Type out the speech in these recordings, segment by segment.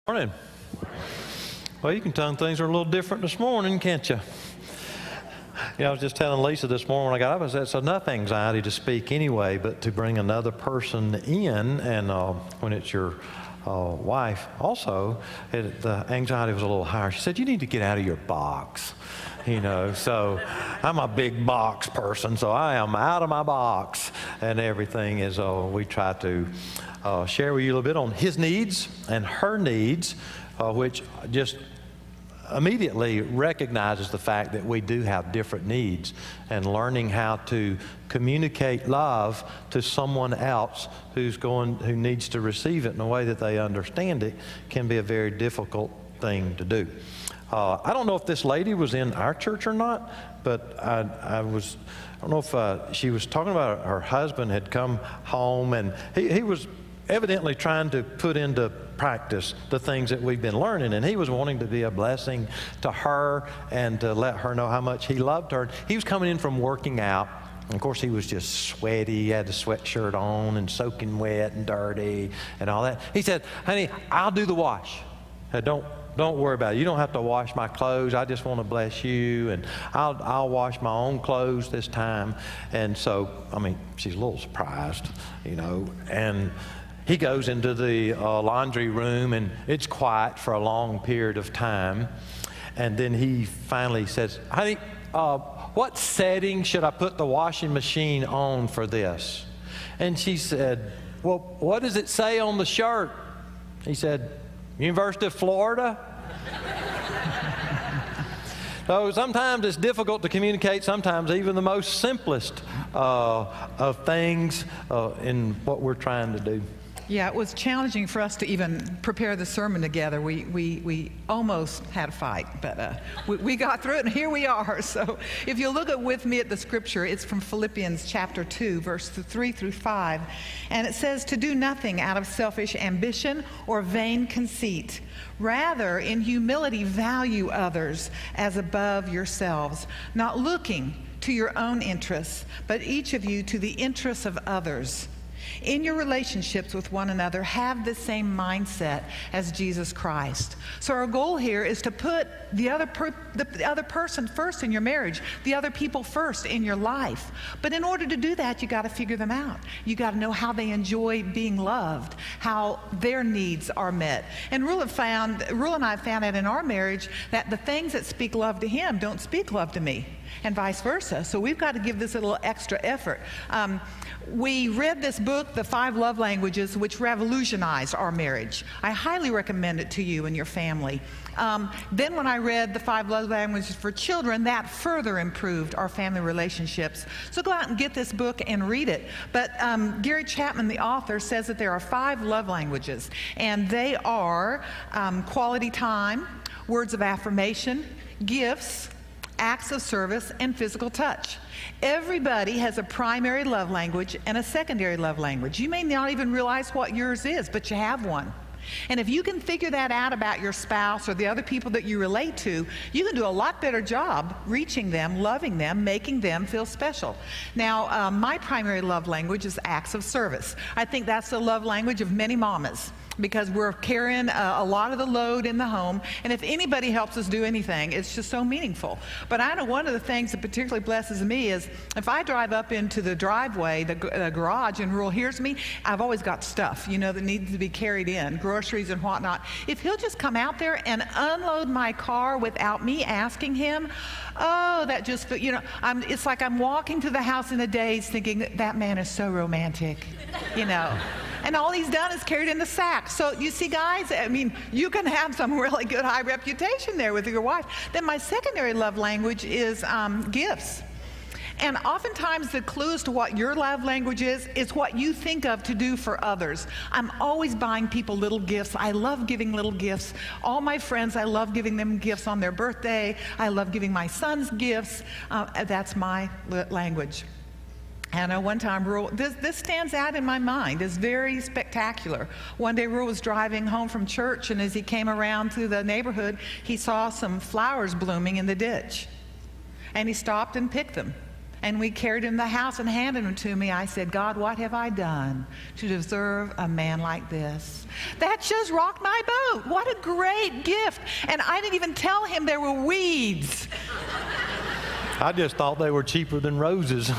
Morning. Well, you can tell things are a little different this morning, can't you? Yeah, I was just telling Lisa this morning when I got up, I said it's enough anxiety to speak anyway, but to bring another person in, and when it's your wife also, the anxiety was a little higher. She said, you need to get out of your box. You know, so I'm a big box person, so I am out of my box, and everything is, we try to share with you a little bit on his needs and her needs, which just immediately recognizes the fact that we do have different needs, and learning how to communicate love to someone else who needs to receive it in a way that they understand it can be a very difficult thing to do. I don't know if this lady was in our church or not, but I don't know if she was talking about her husband had come home, and he was evidently trying to put into practice the things that we've been learning, and he was wanting to be a blessing to her and to let her know how much he loved her. He was coming in from working out, and of course he was just sweaty. He had the sweatshirt on and soaking wet and dirty and all that. He said, honey, I'll do the wash. Don't worry about it. You don't have to wash my clothes. I just want to bless you, and I'll wash my own clothes this time. And so, I mean, she's a little surprised, you know, and he goes into the laundry room, and it's quiet for a long period of time. And then he finally says, honey, what setting should I put the washing machine on for this? And she said, well, what does it say on the shirt? He said, University of Florida. So sometimes it's difficult to communicate, sometimes even the most simplest of things in what we're trying to do. Yeah, it was challenging for us to even prepare the sermon together. We almost had a fight, but we got through it, and here we are. So if you look with me at the scripture, it's from Philippians chapter 2, verse 3 through 5. And it says, to do nothing out of selfish ambition or vain conceit. Rather, in humility, value others as above yourselves, not looking to your own interests, but each of you to the interests of others. In your relationships with one another, have the same mindset as Jesus Christ. So our goal here is to put the other person first in your marriage, the other people first in your life. But in order to do that, you got to figure them out. You got to know how they enjoy being loved, how their needs are met. And Rule and I found that in our marriage, that the things that speak love to him don't speak love to me, and vice versa. So we've got to give this a little extra effort. We read this book, The 5 Love Languages, which revolutionized our marriage. I highly recommend it to you and your family. Then when I read The 5 Love Languages for Children, that further improved our family relationships. So go out and get this book and read it. But Gary Chapman, the author, says that there are 5 love languages, and they are quality time, words of affirmation, gifts, acts of service, and physical touch. Everybody has a primary love language and a secondary love language. You may not even realize what yours is, but you have one. And if you can figure that out about your spouse or the other people that you relate to, you can do a lot better job reaching them, loving them, making them feel special. Now, my primary love language is acts of service. I think that's the love language of many mamas, because we're carrying a lot of the load in the home, and if anybody helps us do anything, it's just so meaningful. But I know one of the things that particularly blesses me is if I drive up into the driveway, the garage, and Rule hears me, I've always got stuff, you know, that needs to be carried in, groceries and whatnot. If he'll just come out there and unload my car without me asking him, oh, that just, you know, it's like I'm walking to the house in a daze thinking that man is so romantic, you know. And all he's done is carried in the sack. So you see, guys, I mean, you can have some really good high reputation there with your wife. Then my secondary love language is gifts. And oftentimes the clue as to what your love language is what you think of to do for others. I'm always buying people little gifts. I love giving little gifts. All my friends, I love giving them gifts on their birthday. I love giving my sons gifts. That's my language. And one time, Rule, this stands out in my mind. It's very spectacular. One day, Rule was driving home from church, and as he came around through the neighborhood, he saw some flowers blooming in the ditch. And he stopped and picked them. And we carried him to the house and handed him to me. I said, God, what have I done to deserve a man like this? That just rocked my boat. What a great gift. And I didn't even tell him there were weeds. I just thought they were cheaper than roses.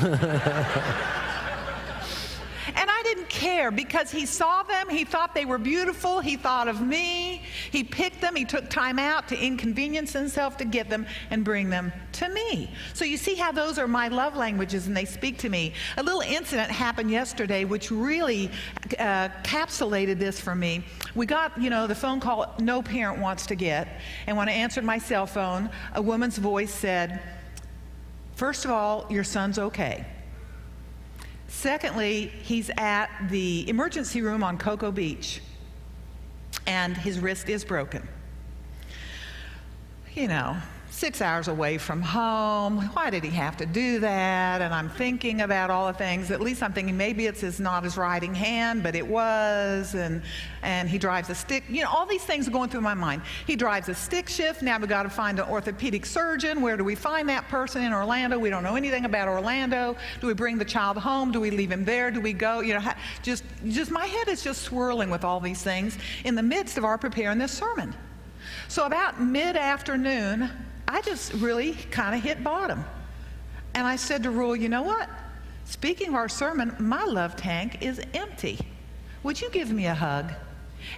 And I didn't care because he saw them. He thought they were beautiful. He thought of me. He picked them. He took time out to inconvenience himself to get them and bring them to me. So you see how those are my love languages and they speak to me. A little incident happened yesterday which really encapsulated this for me. We got, the phone call no parent wants to get. And when I answered my cell phone, a woman's voice said, first of all, your son's okay. Secondly, he's at the emergency room on Cocoa Beach, and his wrist is broken. 6 hours away from home. Why did he have to do that? And I'm thinking about all the things. At least I'm thinking maybe it's not his riding hand, but it was. And he drives a stick. All these things are going through my mind. He drives a stick shift. Now we've got to find an orthopedic surgeon. Where do we find that person in Orlando? We don't know anything about Orlando. Do we bring the child home? Do we leave him there? Do we go? Just my head is just swirling with all these things in the midst of our preparing this sermon. So about mid-afternoon, I just really kind of hit bottom. And I said to Rule, you know what? Speaking of our sermon, my love tank is empty. Would you give me a hug?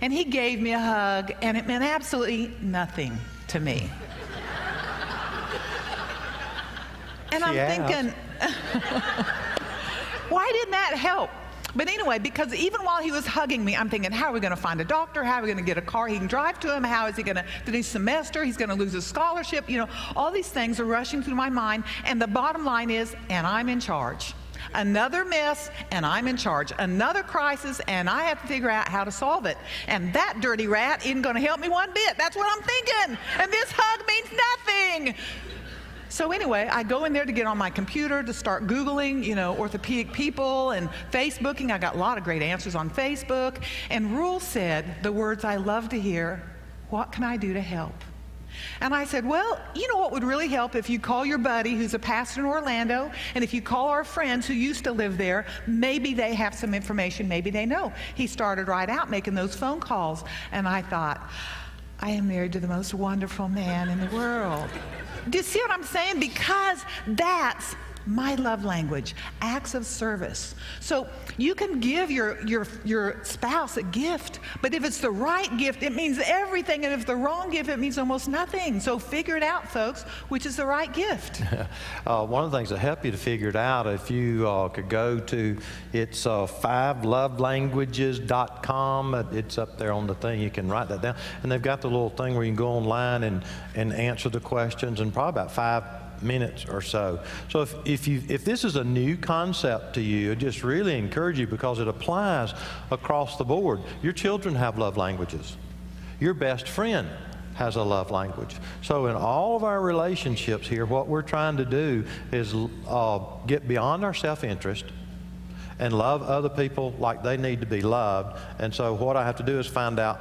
And he gave me a hug, and it meant absolutely nothing to me. And I'm thinking, why didn't that help? But anyway, because even while he was hugging me, I'm thinking, how are we going to find a doctor? How are we going to get a car he can drive to him? How is he going to finish semester? He's going to lose his scholarship. All these things are rushing through my mind. And the bottom line is, and I'm in charge. Another mess, and I'm in charge. Another crisis, and I have to figure out how to solve it. And that dirty rat isn't going to help me one bit. That's what I'm thinking. And this hug means nothing. So anyway, I go in there to get on my computer to start Googling, orthopedic people and Facebooking. I got a lot of great answers on Facebook. And Rule said the words I love to hear, what can I do to help? And I said, well, you know what would really help if you call your buddy who's a pastor in Orlando, and if you call our friends who used to live there, maybe they have some information, maybe they know. He started right out making those phone calls. And I thought, I am married to the most wonderful man in the world. Do you see what I'm saying? Because that's my love language, acts of service. So you can give your spouse a gift, but if it's the right gift, it means everything. And if it's the wrong gift, it means almost nothing. So figure it out, folks, which is the right gift. One of the things that help you to figure it out, if you could go to, it's 5lovelanguages.com. It's up there on the thing. You can write that down. And they've got the little thing where you can go online and answer the questions in probably about 5 minutes or so. So if this is a new concept to you, I just really encourage you because it applies across the board. Your children have love languages. Your best friend has a love language. So in all of our relationships here, what we're trying to do is get beyond our self-interest and love other people like they need to be loved. And so what I have to do is find out,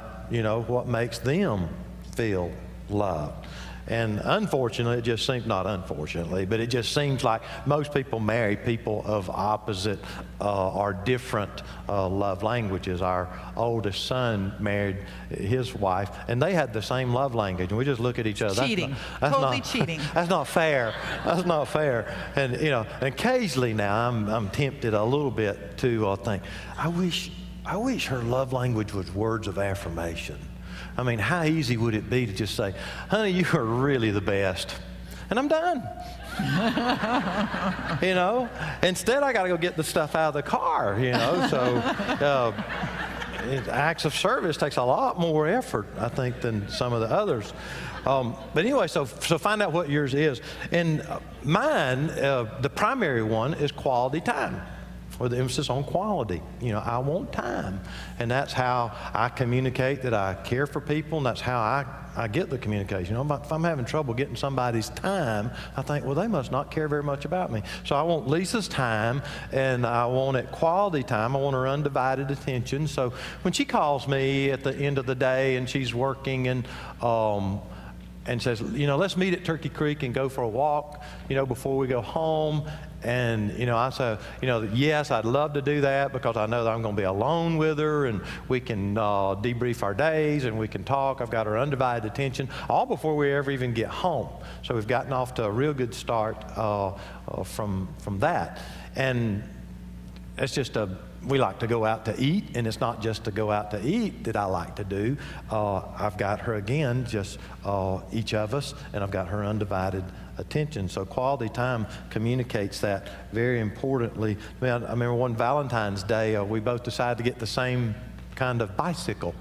what makes them feel loved. And unfortunately, it just seems, not unfortunately, but it just seems like most people marry people of opposite or different love languages. Our oldest son married his wife, and they had the same love language, and we just look at each other. Cheating. Totally cheating. That's not fair. That's not fair. And, occasionally now I'm tempted a little bit to think, I wish her love language was words of affirmation. I mean, how easy would it be to just say, honey, you are really the best. And I'm done. Instead I got to go get the stuff out of the car, So acts of service takes a lot more effort, I think, than some of the others. But anyway, so find out what yours is. And mine, the primary one is quality time. With the emphasis on quality. I want time. And that's how I communicate that I care for people, and that's how I get the communication. If I'm having trouble getting somebody's time, I think, well, they must not care very much about me. So I want Lisa's time, and I want it quality time. I want her undivided attention. So when she calls me at the end of the day and she's working and and says, let's meet at Turkey Creek and go for a walk, before we go home. And, I said, yes, I'd love to do that because I know that I'm going to be alone with her, and we can debrief our days and we can talk. I've got her undivided attention, all before we ever even get home. So we've gotten off to a real good start from that. And it's just we like to go out to eat, and it's not just to go out to eat that I like to do. I've got her again, just each of us, and I've got her undivided attention. So quality time communicates that very importantly. I remember one Valentine's Day, we both decided to get the same kind of bicycle.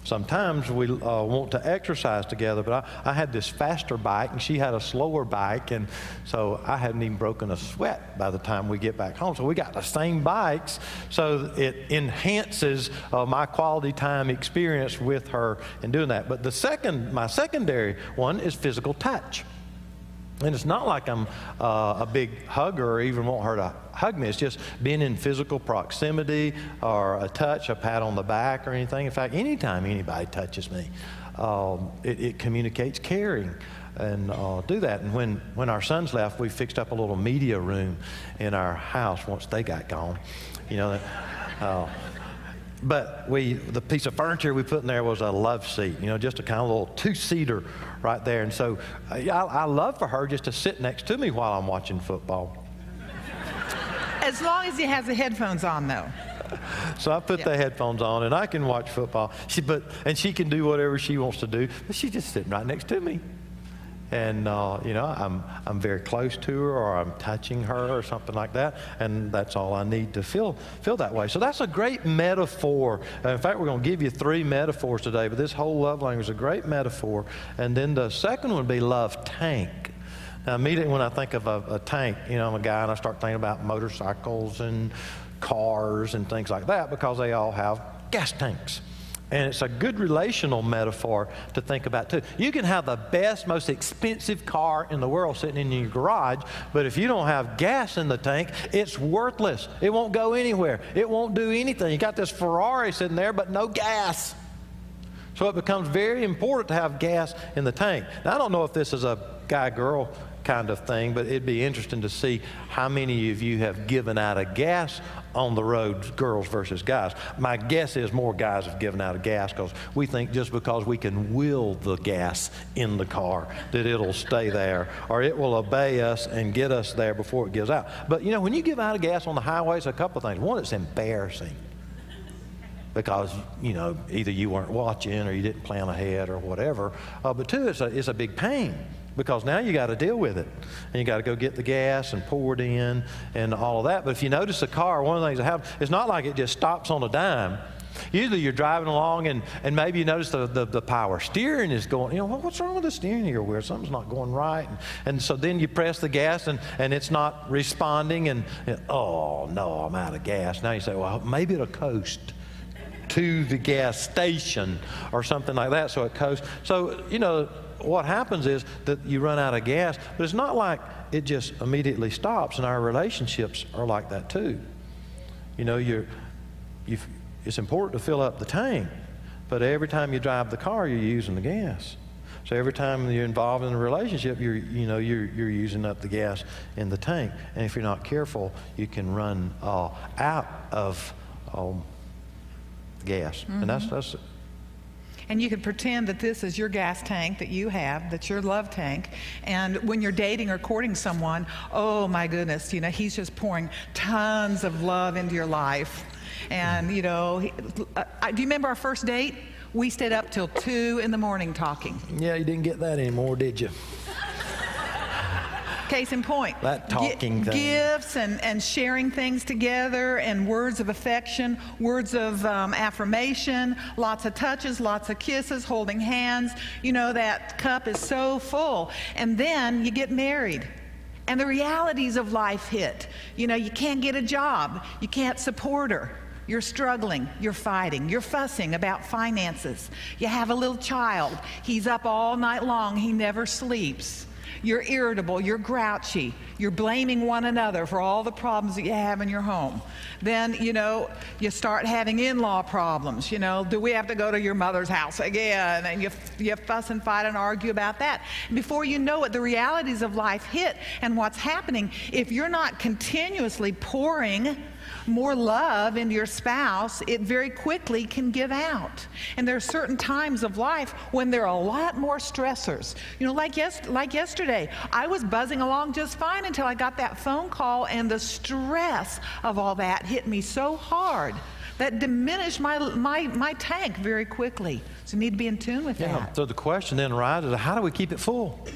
Sometimes we want to exercise together, but I had this faster bike and she had a slower bike, and so I hadn't even broken a sweat by the time we get back home. So we got the same bikes, so it enhances my quality time experience with her in doing that. But my secondary one is physical touch. And it's not like I'm a big hugger or even want her to hug me. It's just being in physical proximity or a touch, a pat on the back or anything. In fact, anytime anybody touches me, it communicates caring. And do that. And when our sons left, we fixed up a little media room in our house once they got gone. But the piece of furniture we put in there was a love seat, just a kind of little two-seater right there. And so I love for her just to sit next to me while I'm watching football. As long as he has the headphones on, though. So I put the headphones on, and I can watch football. And she can do whatever she wants to do, but she's just sitting right next to me. And, I'm very close to her, or I'm touching her or something like that, and that's all I need to feel that way. So that's a great metaphor. In fact, we're going to give you 3 metaphors today, but this whole love language is a great metaphor. And then the second one would be love tank. Now, immediately when I think of a tank, I'm a guy, and I start thinking about motorcycles and cars and things like that because they all have gas tanks. And it's a good relational metaphor to think about, too. You can have the best, most expensive car in the world sitting in your garage, but if you don't have gas in the tank, it's worthless. It won't go anywhere. It won't do anything. You got this Ferrari sitting there, but no gas. So it becomes very important to have gas in the tank. Now, I don't know if this is a guy-girl kind of thing, but it'd be interesting to see how many of you have given out of gas on the road, girls versus guys. My guess is more guys have given out of gas because we think just because we can will the gas in the car that it'll stay there, or it will obey us and get us there before it gives out. But when you give out of gas on the highways, a couple of things. One, it's embarrassing because either you weren't watching or you didn't plan ahead or whatever. But 2, it's a big pain, because now you got to deal with it, and you got to go get the gas and pour it in and all of that. But if you notice the car, one of the things that happens, it's not like it just stops on a dime. Usually you're driving along and maybe you notice the power steering is going, what's wrong with the steering here? Where something's not going right. And so then you press the gas and it's not responding, and oh no, I'm out of gas. Now you say, well, maybe it'll coast to the gas station or something like that, so it coasts. So, what happens is that you run out of gas, but it's not like it just immediately stops, and our relationships are like that too. It's important to fill up the tank, but every time you drive the car, you're using the gas. So every time you're involved in a relationship, you're using up the gas in the tank, and if you're not careful, you can run out of gas, mm-hmm. And that's. And you can pretend that this is your gas tank that you have, that's your love tank. And when you're dating or courting someone, oh my goodness, he's just pouring tons of love into your life. And, do you remember our first date? We stayed up till 2 in the morning talking. Yeah, you didn't get that anymore, did you? Case in point, that talking thing. Gifts and sharing things together, and words of affection, words of affirmation, lots of touches, lots of kisses, holding hands. That cup is so full. And then you get married, and the realities of life hit. You can't get a job. You can't support her. You're struggling, you're fighting, you're fussing about finances. You have a little child. He's up all night long. He never sleeps. You're irritable, you're grouchy, you're blaming one another for all the problems that you have in your home. Then, you start having in-law problems. Do we have to go to your mother's house again? And you fuss and fight and argue about that. Before you know it, the realities of life hit, and what's happening, if you're not continuously pouring more love into your spouse, it very quickly can give out. And there are certain times of life when there are a lot more stressors. Like yesterday, I was buzzing along just fine until I got that phone call, and the stress of all that hit me so hard that diminished my tank very quickly. So you need to be in tune with that. So the question then arises, how do we keep it full?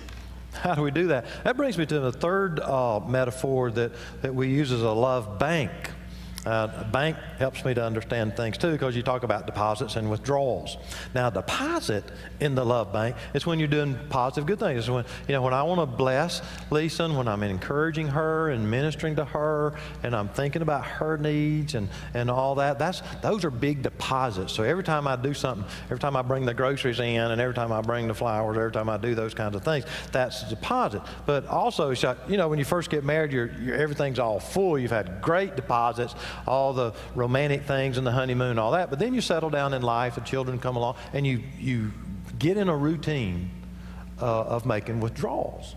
How do we do that? That brings me to the third metaphor that we use as a love bank. A bank helps me to understand things too, because you talk about deposits and withdrawals. Now, deposit in the love bank is when you're doing positive good things. It's when I want to bless Lisa, and when I'm encouraging her and ministering to her, and I'm thinking about her needs and all that. Those are big deposits. So every time I do something, every time I bring the groceries in, and every time I bring the flowers, every time I do those kinds of things, that's a deposit. But also, it's like, when you first get married, everything's all full. You've had great deposits, all the romantic things and the honeymoon, all that. But then you settle down in life, the children come along, and you get in a routine of making withdrawals.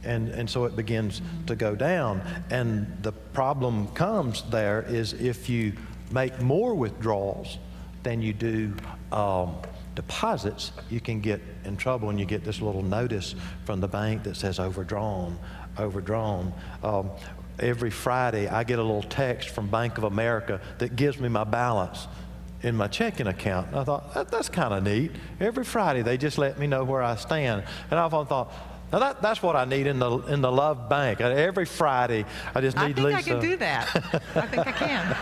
And so it begins to go down. And the problem comes there is if you make more withdrawals than you do deposits, you can get in trouble, and you get this little notice from the bank that says overdrawn. Every Friday, I get a little text from Bank of America that gives me my balance in my checking account. And I thought, that's kind of neat. Every Friday, they just let me know where I stand. And I've thought, now that's what I need in the love bank. Every Friday, I just need Lisa. I think I can do that. I think I can.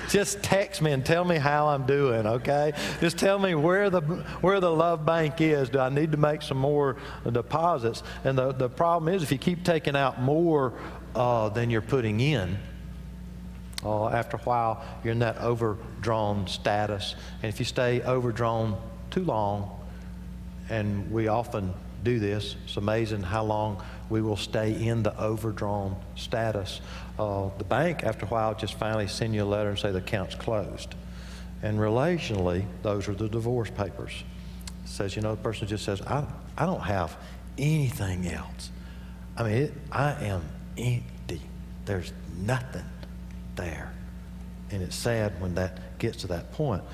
Just text me and tell me how I'm doing, okay? Just tell me where the love bank is. Do I need to make some more deposits? And the problem is, if you keep taking out more than you're putting in, after a while, you're in that overdrawn status. And if you stay overdrawn too long, and we often do this, it's amazing how long we will stay in the overdrawn status. The bank, after a while, just finally send you a letter and say the account's closed. And relationally, those are the divorce papers. It says, the person just says, I don't have anything else. I am empty. There's nothing there. And it's sad when that gets to that point.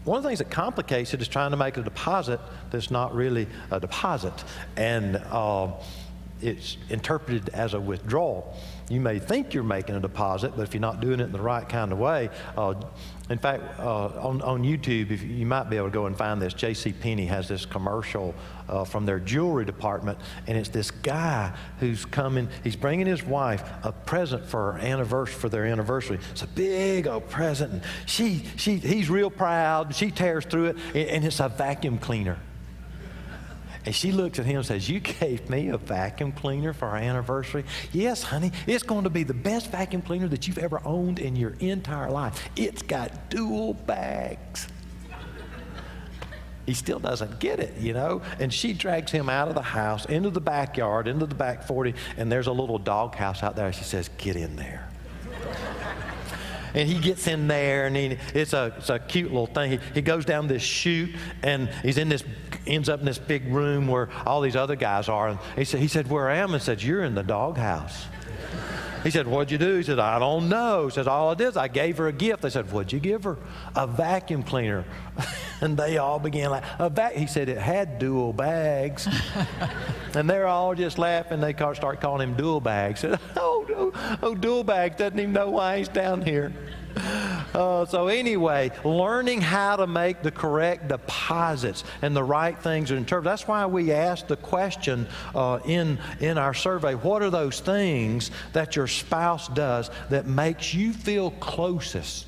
One of the things that complicates it is trying to make a deposit that's not really a deposit. And it's interpreted as a withdrawal. You may think you're making a deposit, but if you're not doing it in the right kind of way, in fact, on YouTube, if you might be able to go and find this. JCPenney has this commercial from their jewelry department, and it's this guy who's coming. He's bringing his wife a present for her anniversary, for their anniversary. It's a big old present, and he's real proud. And she tears through it, and it's a vacuum cleaner. And she looks at him and says, "You gave me a vacuum cleaner for our anniversary?" "Yes, honey. It's going to be the best vacuum cleaner that you've ever owned in your entire life. It's got dual bags." He still doesn't get it, And she drags him out of the house, into the backyard, into the back 40, and there's a little dog house out there. She says, "Get in there." And he gets in there, and it's a cute little thing. He goes down this chute, and ends up in this big room where all these other guys are. And he said, "Where am I?" And said, "You're in the doghouse." He said, "What'd you do?" He said, "I don't know." He said, "All it is, I gave her a gift." They said, "What'd you give her?" "A vacuum cleaner." And they all began laughing. He said, "It had dual bags." And they're all just laughing. They start calling him Dual Bags. Said, oh, Dual Bags doesn't even know why he's down here. So anyway, learning how to make the correct deposits and the right things in terms. That's why we asked the question in our survey, what are those things that your spouse does that makes you feel closest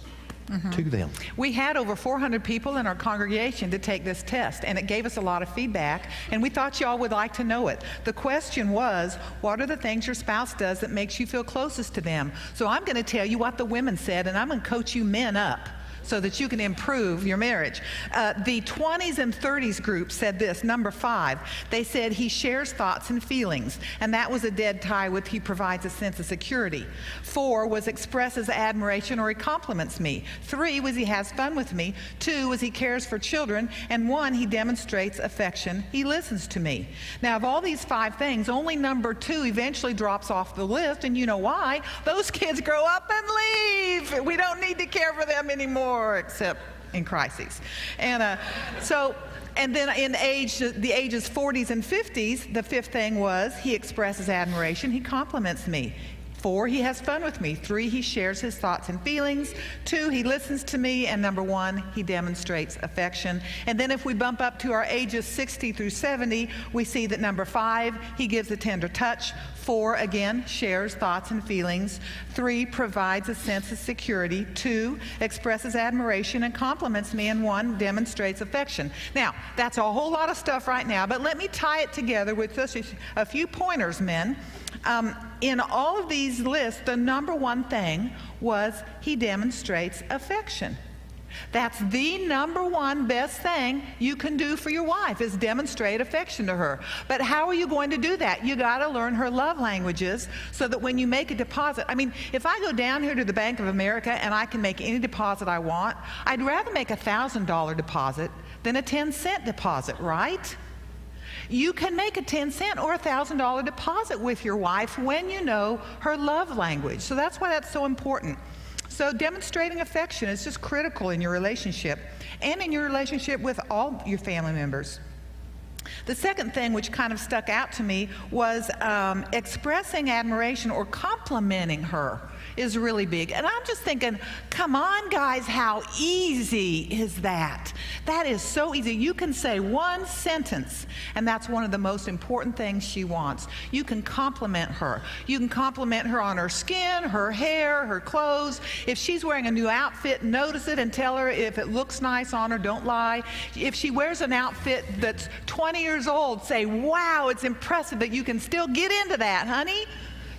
to them? We had over 400 people in our congregation to take this test, and it gave us a lot of feedback, and we thought y'all would like to know it. The question was, what are the things your spouse does that makes you feel closest to them? So I'm going to tell you what the women said, and I'm going to coach you men up so that you can improve your marriage. The 20s and 30s group said this, number 5. They said he shares thoughts and feelings, and that was a dead tie with he provides a sense of security. 4 was expresses admiration or he compliments me. 3 was he has fun with me. 2 was he cares for children. And 1, he demonstrates affection. He listens to me. Now, of all these 5 things, only number 2 eventually drops off the list, and you know why? Those kids grow up and leave. We don't need to care for them anymore, except in crises. And and then in the ages 40s and 50s, the 5th thing was he expresses admiration. He compliments me. 4, he has fun with me. 3, he shares his thoughts and feelings. 2, he listens to me. And number 1, he demonstrates affection. And then if we bump up to our ages 60 through 70, we see that number 5, he gives a tender touch. 4, again, shares thoughts and feelings. 3, provides a sense of security. 2, expresses admiration and compliments me. And 1, demonstrates affection. Now, that's a whole lot of stuff right now, but let me tie it together with just a few pointers, men. In all of these lists, the number 1 thing was he demonstrates affection. That's the number 1 best thing you can do for your wife, is demonstrate affection to her. But how are you going to do that? You got to learn her love languages so that when you make a deposit, I mean, if I go down here to the Bank of America and I can make any deposit I want, I'd rather make a $1,000 deposit than a 10-cent deposit, right? You can make a 10-cent or a $1,000 deposit with your wife when you know her love language. So that's why that's so important. So demonstrating affection is just critical in your relationship and in your relationship with all your family members. The second thing which kind of stuck out to me was expressing admiration or complimenting her is really big. And I'm just thinking, come on, guys, how easy is that? That is so easy. You can say 1 sentence, and that's one of the most important things she wants. You can compliment her. You can compliment her on her skin, her hair, her clothes. If she's wearing a new outfit, notice it and tell her if it looks nice on her, don't lie. If she wears an outfit that's 20 years old, say, wow, it's impressive that you can still get into that, honey.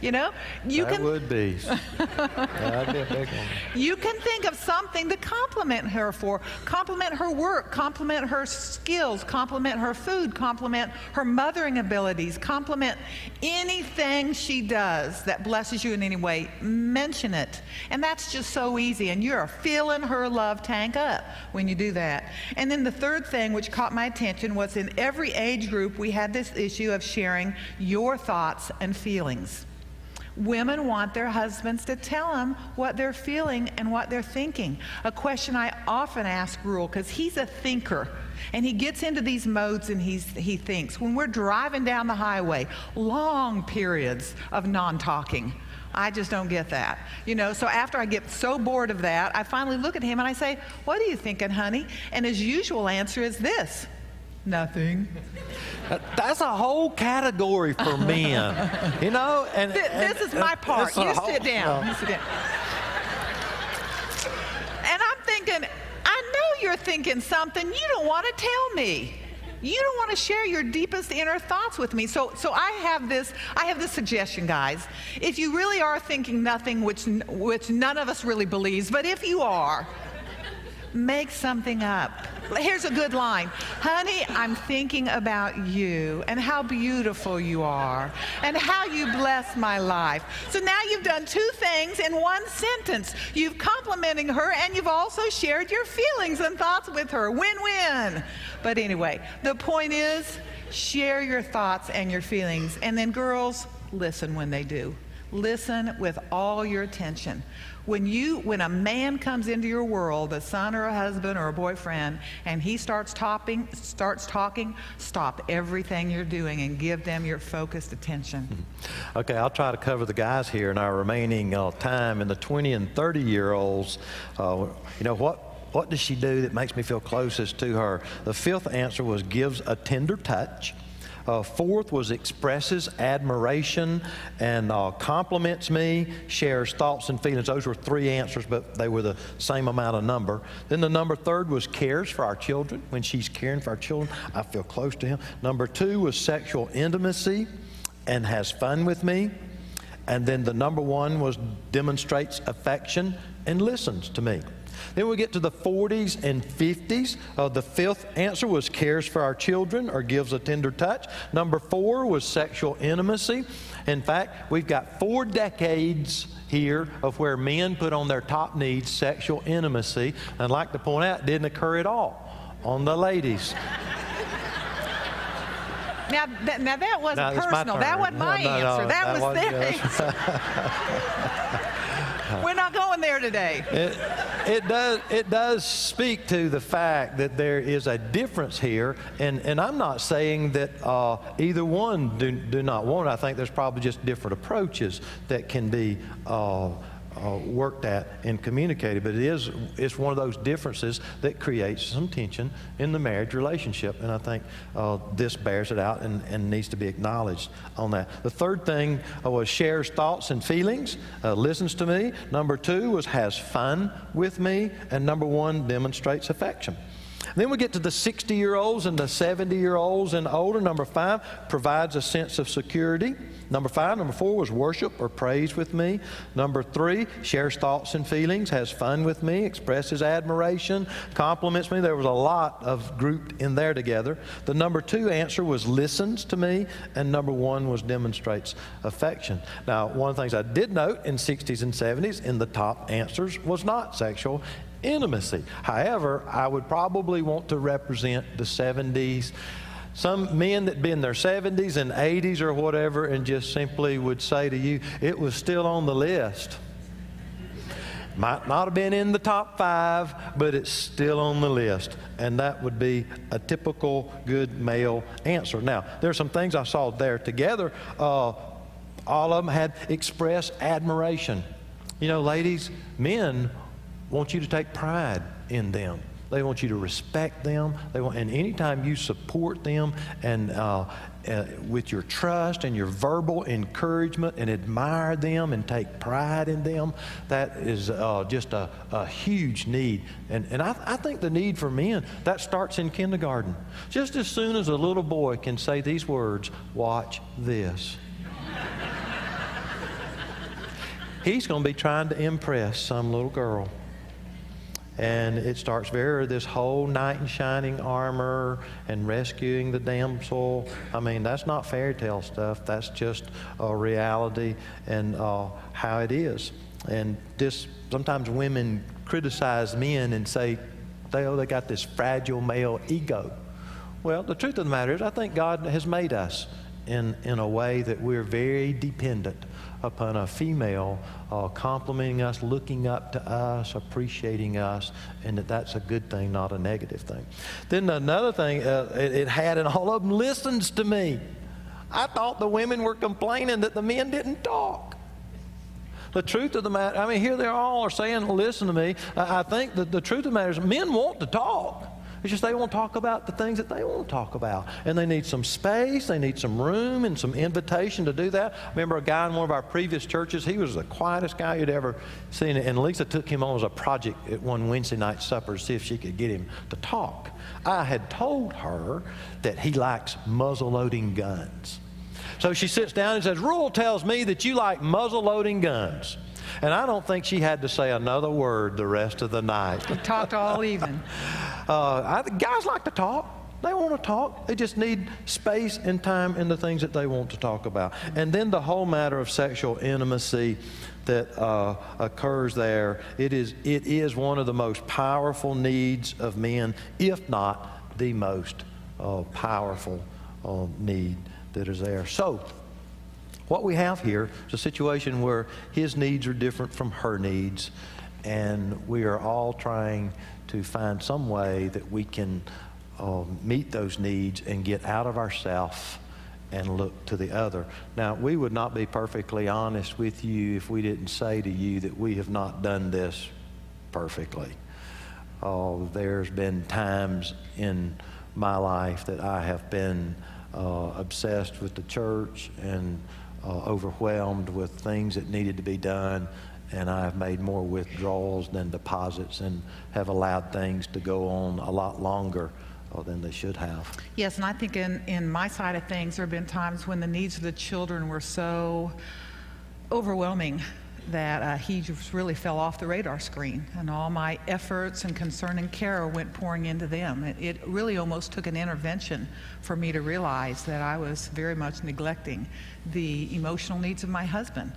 You know, that would be. That'd be a big one. You can think of something to compliment her for. Compliment her work, compliment her skills, compliment her food, compliment her mothering abilities, compliment anything she does that blesses you in any way. Mention it. And that's just so easy. And you're filling her love tank up when you do that. And then the third thing which caught my attention was in every age group we had this issue of sharing your thoughts and feelings. Women want their husbands to tell them what they're feeling and what they're thinking. A question I often ask Rule, because he's a thinker, and he gets into these modes and he thinks. When we're driving down the highway, long periods of non-talking. I just don't get that. You know, so after I get so bored of that, I finally look at him and I say, what are you thinking, honey? And his usual answer is this: nothing. That's a whole category for men, you know. And this is my part. You sit down. You sit down. And I'm thinking, I know you're thinking something you don't want to tell me. You don't want to share your deepest inner thoughts with me. So I have this suggestion, guys. If you really are thinking nothing, which none of us really believes, but if you are, make something up. Here's a good line. Honey, I'm thinking about you and how beautiful you are and how you bless my life. So now you've done 2 things in 1 sentence. You've complimenting her and you've also shared your feelings and thoughts with her. Win-win. But anyway, the point is, share your thoughts and your feelings. And then girls, listen when they do. Listen with all your attention. When a man comes into your world, a son or a husband or a boyfriend, and he starts talking, stop everything you're doing and give them your focused attention. Okay, I'll try to cover the guys here in our remaining time. In the 20 and 30-year-olds, you know, what does she do that makes me feel closest to her? The 5th answer was gives a tender touch. 4th was expresses admiration and compliments me, shares thoughts and feelings. Those were 3 answers, but they were the same amount of number. Then the number 3rd was cares for our children. When she's caring for our children, I feel close to him. Number 2 was sexual intimacy and has fun with me. And then the number 1 was demonstrates affection and listens to me. Then we get to the 40s and 50s. The fifth answer was cares for our children or gives a tender touch. Number 4 was sexual intimacy. In fact, we've got 4 decades here of where men put on their top needs sexual intimacy. And I'd like to point out, it didn't occur at all on the ladies. Now that wasn't personal. That wasn't my answer. That was theirs. We're not going there today. It does speak to the fact that there is a difference here, and I'm not saying that either one do not want it. I think there's probably just different approaches that can be worked at and communicated, but it's one of those differences that creates some tension in the marriage relationship, and I think this bears it out and needs to be acknowledged on that. The third thing was shares thoughts and feelings, listens to me. Number 2 was has fun with me, and number 1 demonstrates affection. Then we get to the 60-year-olds and the 70-year-olds and older. Number 5 provides a sense of security. Number 4 was worship or praise with me. Number 3 shares thoughts and feelings, has fun with me, expresses admiration, compliments me. There was a lot of grouped in there together. The number 2 answer was listens to me, and number 1 was demonstrates affection. Now, one of the things I did note in 60s and 70s in the top answers was not sexual intimacy. However, I would probably want to represent the 70s. Some men that be in their 70s and 80s or whatever and just simply would say to you, it was still on the list. Might not have been in the top 5, but it's still on the list. And that would be a typical good male answer. Now, there's some things I saw there together. All of them had expressed admiration. You know, ladies, men want you to take pride in them. They want you to respect them. And anytime you support them and with your trust and your verbal encouragement and admire them and take pride in them, that is just a huge need. And I think the need for men, that starts in kindergarten. Just as soon as a little boy can say these words, watch this, he's going to be trying to impress some little girl. And it starts this whole knight in shining armor and rescuing the damsel. I mean, that's not fairy tale stuff. That's just a reality and how it is. And sometimes women criticize men and say, they got this fragile male ego. Well, the truth of the matter is, I think God has made us in a way that we're very dependent upon a female complimenting us, looking up to us, appreciating us, and that's a good thing, not a negative thing. Then another thing it had, and all of them listens to me. I thought the women were complaining that the men didn't talk. The truth of the matter, I mean, here they all are saying, listen to me. I think that the truth of the matter is men want to talk. It's just they won't talk about the things that they want to talk about. And they need some space, they need some room and some invitation to do that. I remember a guy in one of our previous churches, he was the quietest guy you'd ever seen. And Lisa took him on as a project at one Wednesday night supper to see if she could get him to talk. I had told her that he likes muzzle-loading guns. So she sits down and says, Rule tells me that you like muzzle-loading guns. And I don't think she had to say another word the rest of the night. We talked all evening. Guys like to talk. They want to talk. They just need space and time in the things that they want to talk about. And then the whole matter of sexual intimacy that occurs there, it is one of the most powerful needs of men, if not the most powerful need that is there. So, what we have here is a situation where his needs are different from her needs, and we are all trying to find some way that we can meet those needs and get out of ourselves and look to the other. Now, we would not be perfectly honest with you if we didn't say to you that we have not done this perfectly. There's been times in my life that I have been obsessed with the church and overwhelmed with things that needed to be done, and I've made more withdrawals than deposits and have allowed things to go on a lot longer than they should have. Yes, and I think in my side of things, there have been times when the needs of the children were so overwhelming that he just really fell off the radar screen, and all my efforts and concern and care went pouring into them. It really almost took an intervention for me to realize that I was very much neglecting the emotional needs of my husband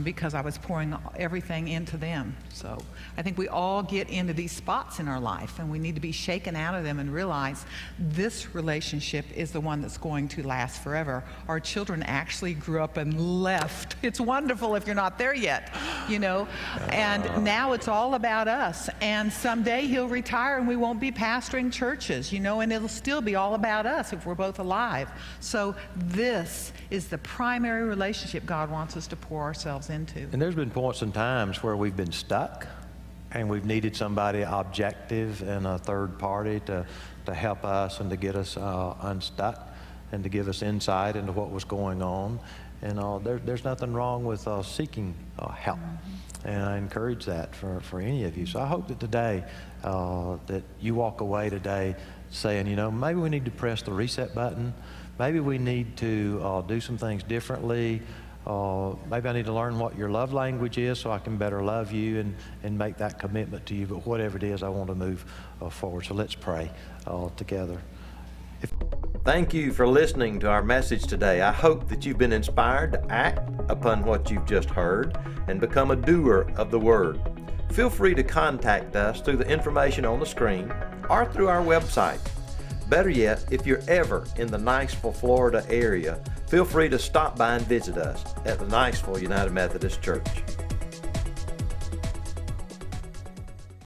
because I was pouring everything into them. So I think we all get into these spots in our life, and we need to be shaken out of them and realize this relationship is the one that's going to last forever. Our children actually grew up and left. It's wonderful if you're not there yet, you know, and now it's all about us. And someday he'll retire and we won't be pastoring churches, you know, and it'll still be all about us if we're both alive. So this is the primary relationship God wants us to pour ourselves into. And there's been points and times where we've been stuck and we've needed somebody objective and a third party to help us and to get us unstuck and to give us insight into what was going on. And there's nothing wrong with seeking help. And I encourage that for any of you. So I hope that today, that you walk away today saying, you know, maybe we need to press the reset button. Maybe we need to do some things differently. Maybe I need to learn what your love language is so I can better love you and make that commitment to you. But whatever it is, I want to move forward. So let's pray together. Thank you for listening to our message today. I hope that you've been inspired to act upon what you've just heard and become a doer of the Word. Feel free to contact us through the information on the screen or through our website. Better yet, if you're ever in the Niceville, Florida area, feel free to stop by and visit us at the Niceville United Methodist Church.